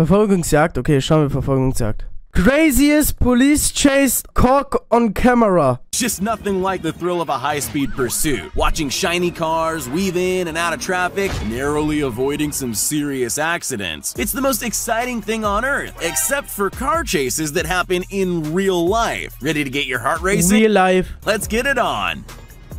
Verfolgungsjagd? Okay, schauen wir Verfolgungsjagd. Craziest police chase caught on camera. Just nothing like the thrill of a high-speed pursuit. Watching shiny cars weave in and out of traffic, narrowly avoiding some serious accidents. It's the most exciting thing on earth, except for car chases that happen in real life. Ready to get your heart racing? Real life. Let's get it on.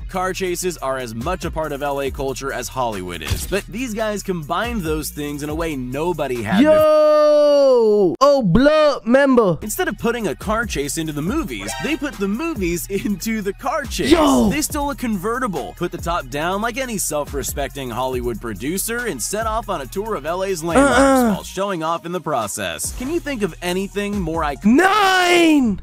Car chases are as much a part of LA culture as Hollywood is, but these guys combined those things in a way nobody had Yo! Oh, blood member. Instead of putting a car chase into the movies, they put the movies into the car chase. Yo! They stole a convertible, put the top down like any self-respecting Hollywood producer, and set off on a tour of LA's landmarks while showing off in the process. Can you think of anything more iconically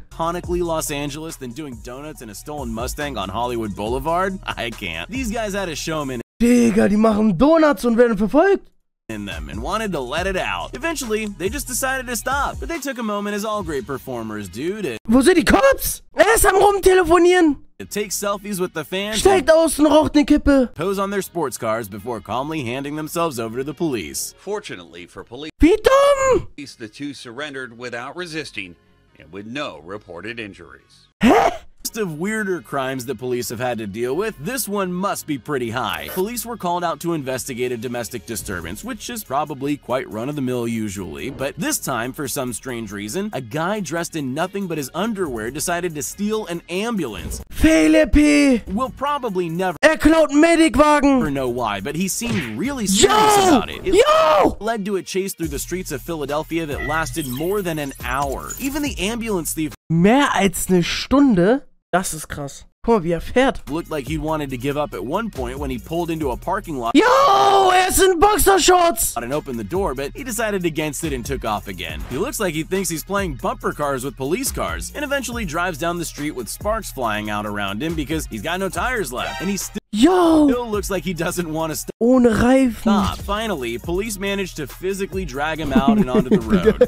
Los Angeles than doing donuts in a stolen Mustang on Hollywood Boulevard? I can't. These guys had a showman Digga, die machen Donuts und werden verfolgt. in them and wanted to let it out. Eventually, they just decided to stop, but they took a moment, as all great performers do, to Wo sind die Cops? Er ist am Rumtelefonieren. take selfies with the fans Steigt aus und raucht eine Kippe. pose on their sports cars before calmly handing themselves over to the police. Fortunately for police, Wie dumm! the two surrendered without resisting and with no reported injuries. Hä? List of weirder crimes that police have had to deal with, this one must be pretty high. Police were called out to investigate a domestic disturbance, which is probably quite run-of-the-mill usually, but this time, for some strange reason, a guy dressed in nothing but his underwear decided to steal an ambulance. Felipe! We'll probably never Klaut einen Medikwagen! know why, but he seemed really serious about it. Yo! Led to a chase through the streets of Philadelphia that lasted more than an hour. Even the ambulance thief Mehr als eine Stunde? Das ist krass. Guck mal, wie er fährt. looked like he wanted to give up at one point when he pulled into a parking lot Yo! Er ist in Boxershorts! and opened the door, but he decided against it and took off again. He looks like he thinks he's playing bumper cars with police cars, and eventually drives down the street with sparks flying out around him because he's got no tires left, and he Yo! still looks like he doesn't want to stop. Ohne Reifen. Finally, police managed to physically drag him out and onto the road.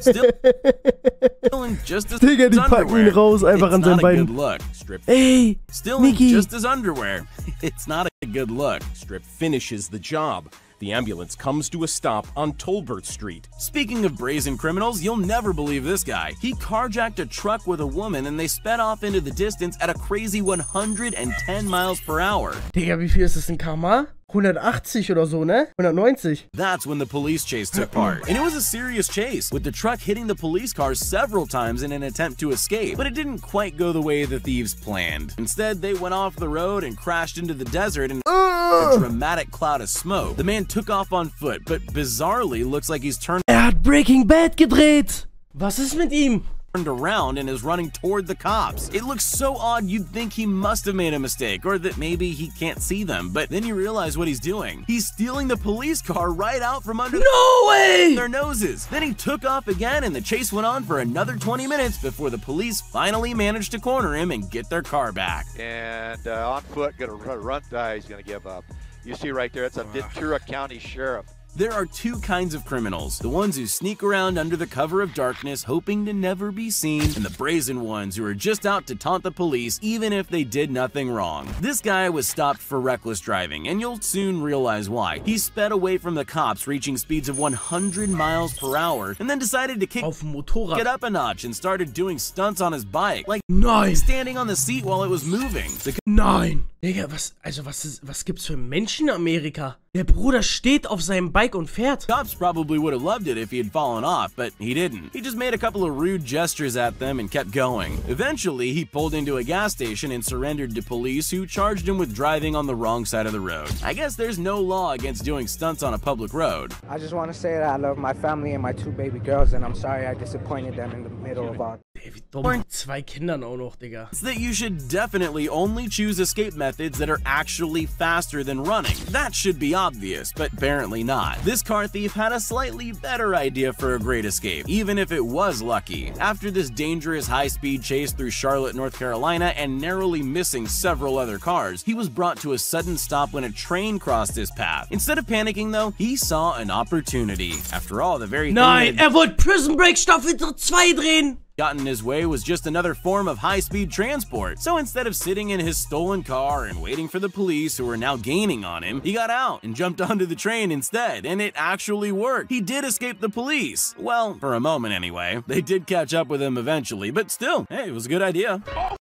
Still in just as Digga, die packen ihn raus, einfach an seinen good Beinen. look. Strip Ey, still in Niki. just his underwear. It's not a good look. Strip finishes the job. The ambulance comes to a stop on Tolbert Street. Speaking of brazen criminals, you'll never believe this guy. He carjacked a truck with a woman and they sped off into the distance at a crazy 110 miles per hour. Digga, wie viel ist das in km/h? 180 oder so, ne? 190. That's when the police chase took part. And it was a serious chase, with the truck hitting the police cars several times in an attempt to escape. But it didn't quite go the way the thieves planned. Instead, they went off the road and crashed into the desert in a dramatic cloud of smoke. The man took off on foot, but bizarrely looks like he's turned Er hat Breaking Bad gedreht. Was ist mit ihm? around and is running toward the cops. It looks so odd you'd think he must have made a mistake, or that maybe he can't see them, but then you realize what he's doing. He's stealing the police car right out from under No way! their noses. Then he took off again and the chase went on for another 20 minutes before the police finally managed to corner him and get their car back. And on foot, gonna run. He's gonna give up. You see right there, it's a Ventura County Sheriff. There are two kinds of criminals, the ones who sneak around under the cover of darkness hoping to never be seen, and the brazen ones who are just out to taunt the police even if they did nothing wrong. This guy was stopped for reckless driving, and you'll soon realize why. He sped away from the cops, reaching speeds of 100 miles per hour, and then decided to kick Auf dem Motorrad. it up a notch and started doing stunts on his bike, like Nein. standing on the seat while it was moving. The Nein. Digga, was gibt's für Menschen in Amerika? Der Bruder steht auf seinem Bike und fährt. cops probably would have loved it if he had fallen off, but he didn't. He just made a couple of rude gestures at them and kept going. Eventually, he pulled into a gas station and surrendered to police, who charged him with driving on the wrong side of the road. I guess there's no law against doing stunts on a public road. I just want to say that I love my family and my 2 baby girls, and I'm sorry I disappointed them in the middle of all. Ey, wie dumm. 2 Kindern auch noch, Digga. It's that you should definitely only choose escape methods that are actually faster than running. That should be obvious, but apparently not. This car thief had a slightly better idea for a great escape, even if it was lucky. After this dangerous high-speed chase through Charlotte, North Carolina, and narrowly missing several other cars, he was brought to a sudden stop when a train crossed his path. Instead of panicking though, he saw an opportunity. After all, the very thing Nein, that er wollte Prison Break Staffel 2 drehen. got in his way was just another form of high-speed transport. So instead of sitting in his stolen car and waiting for the police who were now gaining on him, he got out and jumped onto the train instead, and it actually worked. He did escape the police. Well, for a moment anyway. They did catch up with him eventually, but still, hey, it was a good idea.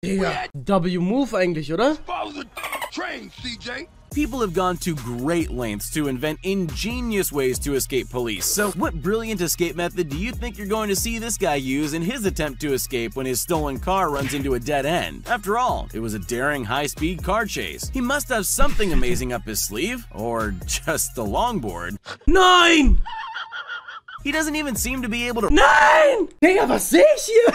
Digga, W-Move eigentlich, oder? Follow the train, CJ. People have gone to great lengths to invent ingenious ways to escape police. So what brilliant escape method do you think you're going to see this guy use in his attempt to escape when his stolen car runs into a dead end? After all, it was a daring high-speed car chase. He must have something amazing up his sleeve, or just a longboard. Nein! He doesn't even seem to be able to Nein! Digga, was sehe ich hier?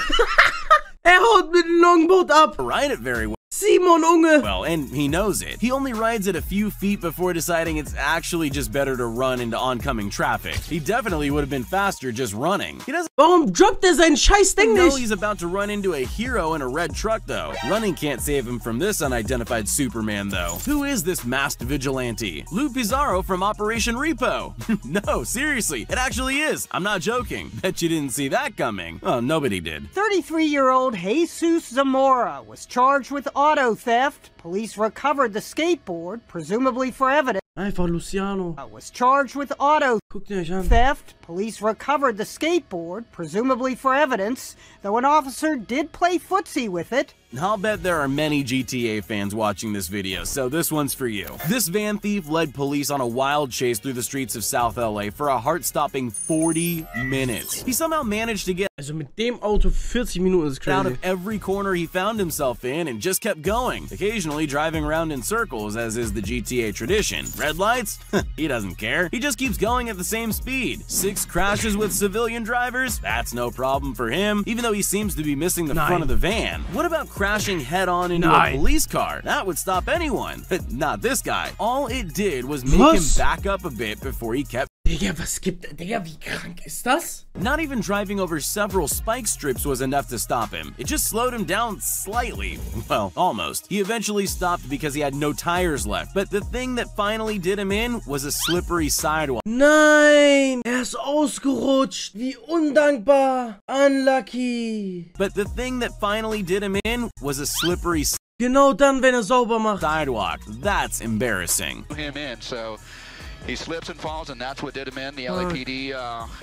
Haut mit dem Longboard ab. ride it very well. Simon Unge. Well, and he knows it. He only rides it a few feet before deciding it's actually just better to run into oncoming traffic. He definitely would have been faster just running. He doesn't Warum droppt sein scheiß Ding know nicht? he's about to run into a hero in a red truck, though. Running can't save him from this unidentified Superman, though. Who is this masked vigilante? Lou Pizarro from Operation Repo. No, seriously, it actually is. I'm not joking. Bet you didn't see that coming. Oh, nobody did. 33-year-old Jesus Zamora was charged with auto theft. Police recovered the skateboard, presumably for evidence. Einfach Luciano. Was charged with auto Guck dir euch an. theft. Police recovered the skateboard, presumably for evidence, though an officer did play footsie with it. I'll bet there are many GTA fans watching this video, so this one's for you. This van thief led police on a wild chase through the streets of South LA for a heart-stopping 40 minutes. He somehow managed to get Also mit dem Auto 40 Minuten ist out crazy. of every corner he found himself in and just kept going, occasionally driving around in circles as is the GTA tradition. Red lights? He doesn't care. He just keeps going at the same speed. 6 crashes with civilian drivers? That's no problem for him, even though he seems to be missing the front of the van. What about crashing head-on into a police car? That would stop anyone, but not this guy. All it did was make him back up a bit before he kept Digga, was gibt... Digga, wie krank ist das? Not even driving over several spike strips was enough to stop him. It just slowed him down slightly. Well, almost. He eventually stopped because he had no tires left. But the thing that finally did him in was a slippery sidewalk. Nein! Ist ausgerutscht. Wie undankbar. Unlucky. But the thing that finally did him in was a slippery Genau dann, wenn sauber macht. sidewalk. That's embarrassing. Him in, so he slips and falls, and that's what did him in. The LAPD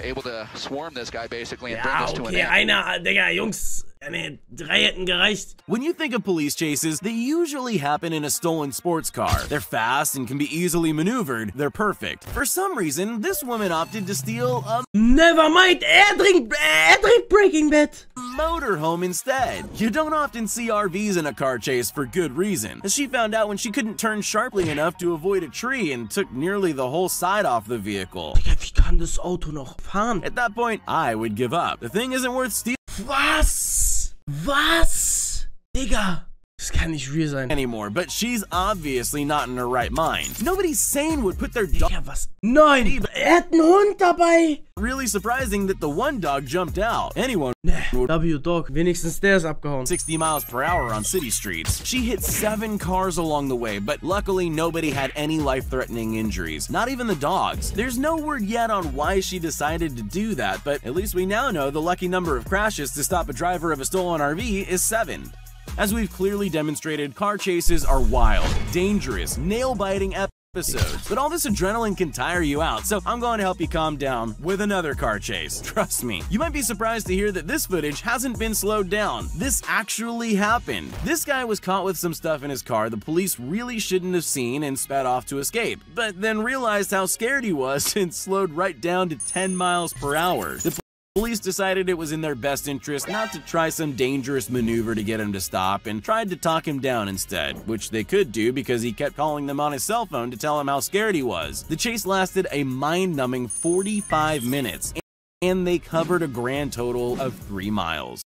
able to swarm this guy basically and bring Ja, this to an okay, end. einer, Digga, Jungs. Nee, 3 hätten gereicht. When you think of police chases, they usually happen in a stolen sports car. They're fast and can be easily maneuvered. They're perfect. For some reason, this woman opted to steal a Never mind, er trinkt Breaking Bad. motorhome instead. You don't often see RVs in a car chase for good reason, as she found out when she couldn't turn sharply enough to avoid a tree and took nearly the whole side off the vehicle. Digga, wie kann das Auto noch fahren? At that point, I would give up. The thing isn't worth stealing Was? Was? Digga. Das kann nicht real sein. anymore, but she's obviously not in her right mind. Nobody sane would put their dog. Digga, was? Nein! Er hat einen Hund dabei! Really surprising that the one dog jumped out. Anyone Ne, W-Dog. Wenigstens der ist abgehauen. 60 miles per hour on city streets. She hit 7 cars along the way, but luckily nobody had any life-threatening injuries, not even the dogs. There's no word yet on why she decided to do that, but at least we now know the lucky number of crashes to stop a driver of a stolen RV is 7. As we've clearly demonstrated, car chases are wild, dangerous, nail-biting episodes, but all this adrenaline can tire you out, so I'm going to help you calm down with another car chase. Trust me. You might be surprised to hear that this footage hasn't been slowed down. This actually happened. This guy was caught with some stuff in his car the police really shouldn't have seen and sped off to escape, but then realized how scared he was and slowed right down to 10 miles per hour. The police decided it was in their best interest not to try some dangerous maneuver to get him to stop and tried to talk him down instead, which they could do because he kept calling them on his cell phone to tell him how scared he was. The chase lasted a mind-numbing 45 minutes, and they covered a grand total of 3 miles.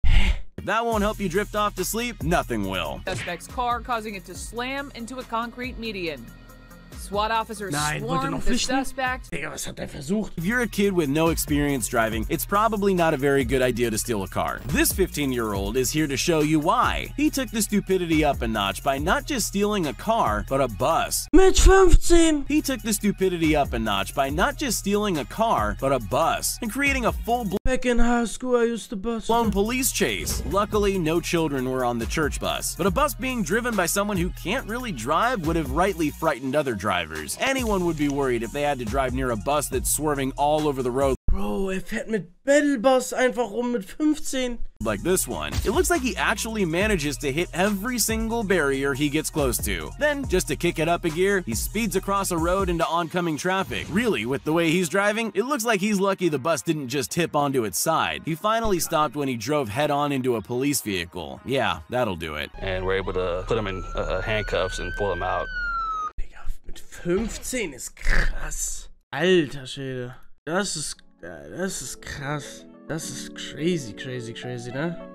If that won't help you drift off to sleep, nothing will. Suspect's car, causing it to slam into a concrete median. SWAT officers Nein, wollte swarmed noch the flüchten? suspect. Digga, was hat er versucht? If you're a kid with no experience driving, it's probably not a very good idea to steal a car. This 15-year-old is here to show you why. He took the stupidity up a notch by not just stealing a car, but a bus. Mit 15! He took the stupidity up a notch by not just stealing a car, but a bus, and creating a full-blown Back in high school, I used to bus. police chase. Luckily, no children were on the church bus, but a bus being driven by someone who can't really drive would have rightly frightened other drivers. Anyone would be worried if they had to drive near a bus that's swerving all over the road. Bro, er fährt mit Battlebus einfach rum mit 15. Like this one. It looks like he actually manages to hit every single barrier he gets close to. Then, just to kick it up a gear, he speeds across a road into oncoming traffic. Really, with the way he's driving, it looks like he's lucky the bus didn't just tip onto its side. He finally stopped when he drove head-on into a police vehicle. Yeah, that'll do it. And we're able to put him in handcuffs and pull him out. Digga, mit 15 ist krass. Alter Schwede. Das ist krass. Das ist crazy, ne?